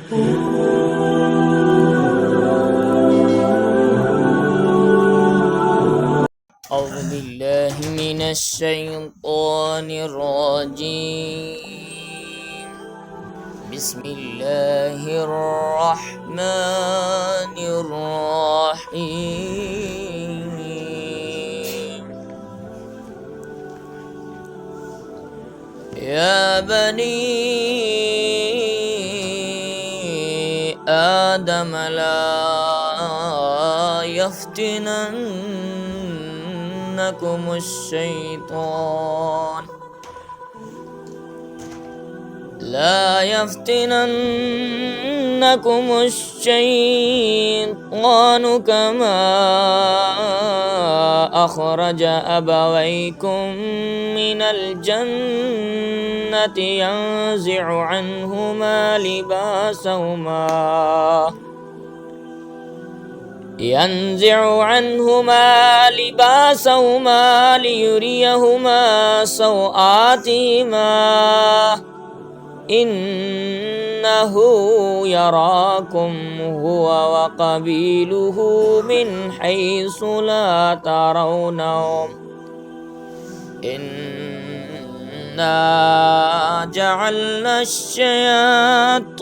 أعوذ بالله من الشيطان الرجيم. بسم الله الرحمن الرحيم. يا بني آدم لا يفتننكم الشيطان كما أخرج أبويكم من الجنة ينزع عنهما لباسهما ليريهما سوآتهما إنه يراكم هو وقبيله من حيث لا ترونهم إنا جعلنا الشياطين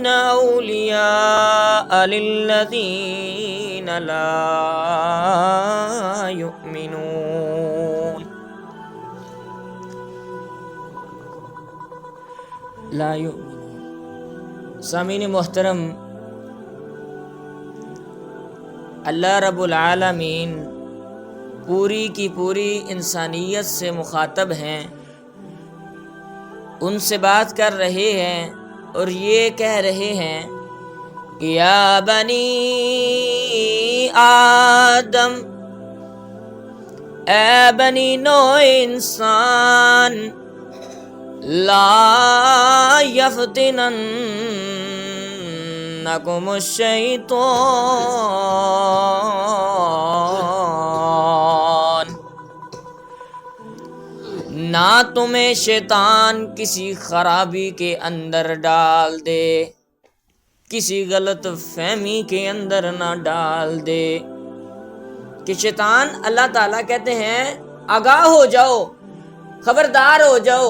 أولياء للذين لا يؤمنون. سامعین محترم، اللہ رب العالمین پوری کی پوری انسانیت سے مخاطب ہیں، ان سے بات کر رہے ہیں اور یہ کہہ رہے ہیں یا بنی آدم، اے بنی نوع انسان، لا یفتننکم الشیطان، نہ تمہیں شیطان کسی خرابی کے اندر ڈال دے، کسی غلط فہمی کے اندر نہ ڈال دے. کہ شیطان، اللہ تعالیٰ کہتے ہیں آگاہ ہو جاؤ، خبردار ہو جاؤ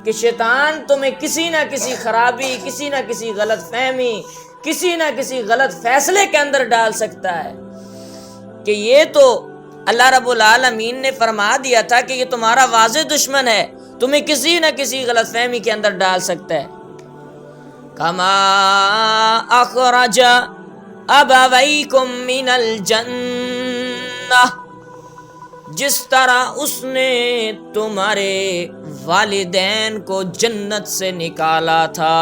کہ شیطان تمہیں کسی نہ کسی خرابی، کسی نہ کسی غلط فہمی، کسی نہ کسی غلط فیصلے کے اندر ڈال سکتا ہے. کہ یہ تو اللہ رب العالمین نے فرما دیا تھا کہ یہ تمہارا واضح دشمن ہے، تمہیں کسی نہ کسی غلط فہمی کے اندر ڈال سکتا ہے. کما اخرج ابویکم من الجنہ، جس طرح اس نے تمہارے والدین کو جنت سے نکالا تھا.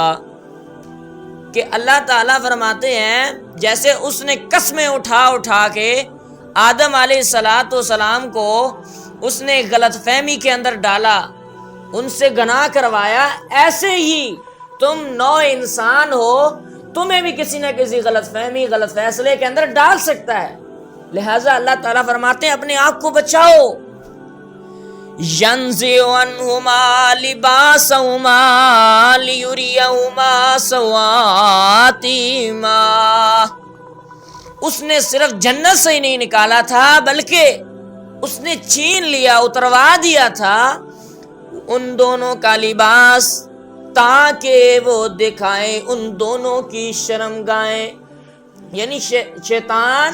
کہ اللہ تعالیٰ فرماتے ہیں جیسے اس نے قسمیں اٹھا کے آدم علیہ السلام کو اس نے غلط فہمی کے اندر ڈالا، ان سے گناہ کروایا، ایسے ہی تم نوع انسان ہو، تمہیں بھی کسی نہ کسی غلط فہمی، غلط فیصلے کے اندر ڈال سکتا ہے. لہٰذا اللہ تعالیٰ فرماتے ہیں اپنے آپ کو بچاؤ. ينزع عنهما لباسهما ليريهما سوآتهما، اس نے صرف جنت سے ہی نہیں نکالا تھا بلکہ اس نے چھین لیا، اتروا دیا تھا ان دونوں کا لباس تاکہ وہ دکھائیں ان دونوں کی شرمگاہیں. یعنی شیطان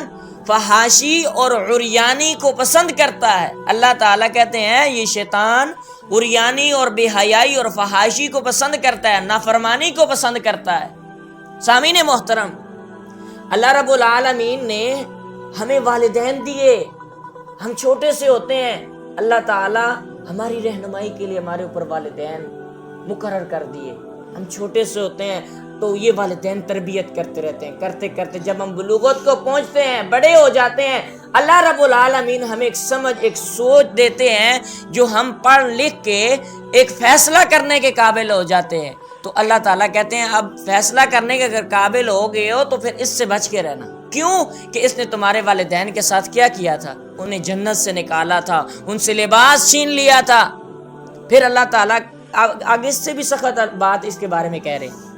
فحاشی اور عریانی کو پسند کرتا ہے. اللہ تعالیٰ کہتے ہیں یہ شیطان عریانی اور بے حیائی اور فحاشی کو پسند کرتا ہے، نافرمانی کو پسند کرتا ہے. سامعین محترم، اللہ رب العالمین نے ہمیں والدین دیے، ہم چھوٹے سے ہوتے ہیں، اللہ تعالیٰ ہماری رہنمائی کے لیے ہمارے اوپر والدین مقرر کر دیے. ہم چھوٹے سے ہوتے ہیں تو یہ والدین تربیت کرتے رہتے ہیں، کرتے کرتے جب ہم بلوغت کو پہنچتے ہیں، بڑے ہو جاتے ہیں، اللہ رب العالمین ہمیں ایک سمجھ، ایک سوچ دیتے ہیں جو ہم پڑھ لکھ کے ایک فیصلہ کرنے کے قابل ہو جاتے ہیں. تو اللہ تعالیٰ کہتے ہیں اب فیصلہ کرنے کے اگر قابل ہو گئے ہو تو پھر اس سے بچ کے رہنا. کیوں؟ کہ اس نے تمہارے والدین کے ساتھ کیا تھا؟ انہیں جنت سے نکالا تھا، ان سے لباس چھین لیا تھا. پھر اللہ تعالیٰ آگے اس سے بھی سخت بات اس کے بارے میں کہہ رہے ہیں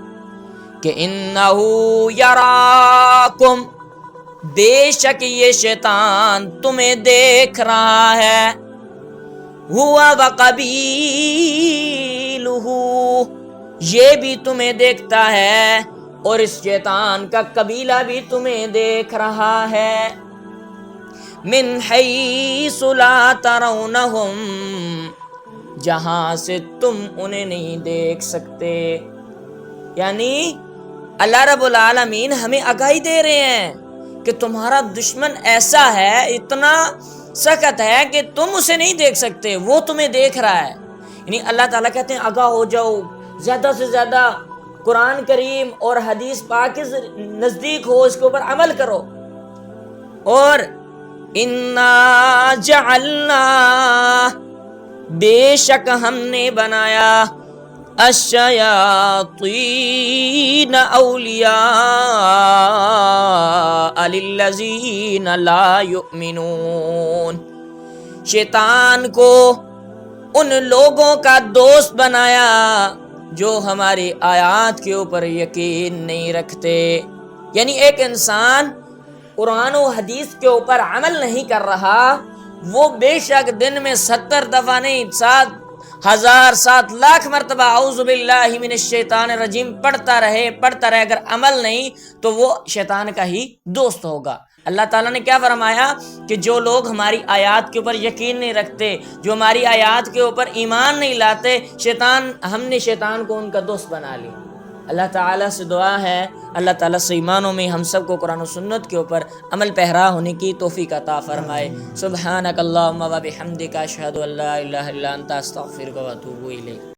کہ انہو یراکم، بے شک یہ شیطان تمہیں دیکھ رہا ہے، ہوا وقبیلہ، یہ بھی تمہیں دیکھتا ہے اور اس شیطان کا قبیلہ بھی تمہیں دیکھ رہا ہے، من حیث لا ترونہم، جہاں سے تم انہیں نہیں دیکھ سکتے. یعنی اللہ رب العالمین ہمیں آگاہی دے رہے ہیں کہ تمہارا دشمن ایسا ہے، اتنا سخت ہے کہ تم اسے نہیں دیکھ سکتے، وہ تمہیں دیکھ رہا ہے. یعنی اللہ تعالیٰ کہتے ہیں آگاہ ہو جاؤ، زیادہ سے زیادہ قرآن کریم اور حدیث پاک کے نزدیک ہو، اس کے اوپر عمل کرو. اور اِنَّا جَعَلْنَا، بے شک ہم نے بنایا، الشیاطین اولیاء للذین لا یؤمنون، شیطان کو ان لوگوں کا دوست بنایا جو ہماری آیات کے اوپر یقین نہیں رکھتے. یعنی ایک انسان قرآن و حدیث کے اوپر عمل نہیں کر رہا، وہ بے شک دن میں 70 دفعہ نہیں، 7,000 7,00,000 مرتبہ اعوذ باللہ من الشیطان الرجیم پڑھتا رہے، اگر عمل نہیں تو وہ شیطان کا ہی دوست ہوگا. اللہ تعالیٰ نے کیا فرمایا کہ جو لوگ ہماری آیات کے اوپر یقین نہیں رکھتے، جو ہماری آیات کے اوپر ایمان نہیں لاتے، ہم نے شیطان کو ان کا دوست بنا لیا. اللہ تعالیٰ سے دعا ہے اللہ تعالیٰ سے ایمانوں میں ہم سب کو قرآن و سنت کے اوپر عمل پیرا ہونے کی توفیق عطا فرمائے. سبحانک اللہم و بحمدک، اشہد ان لا الہ الا انت، استغفرک و اتوب الیک.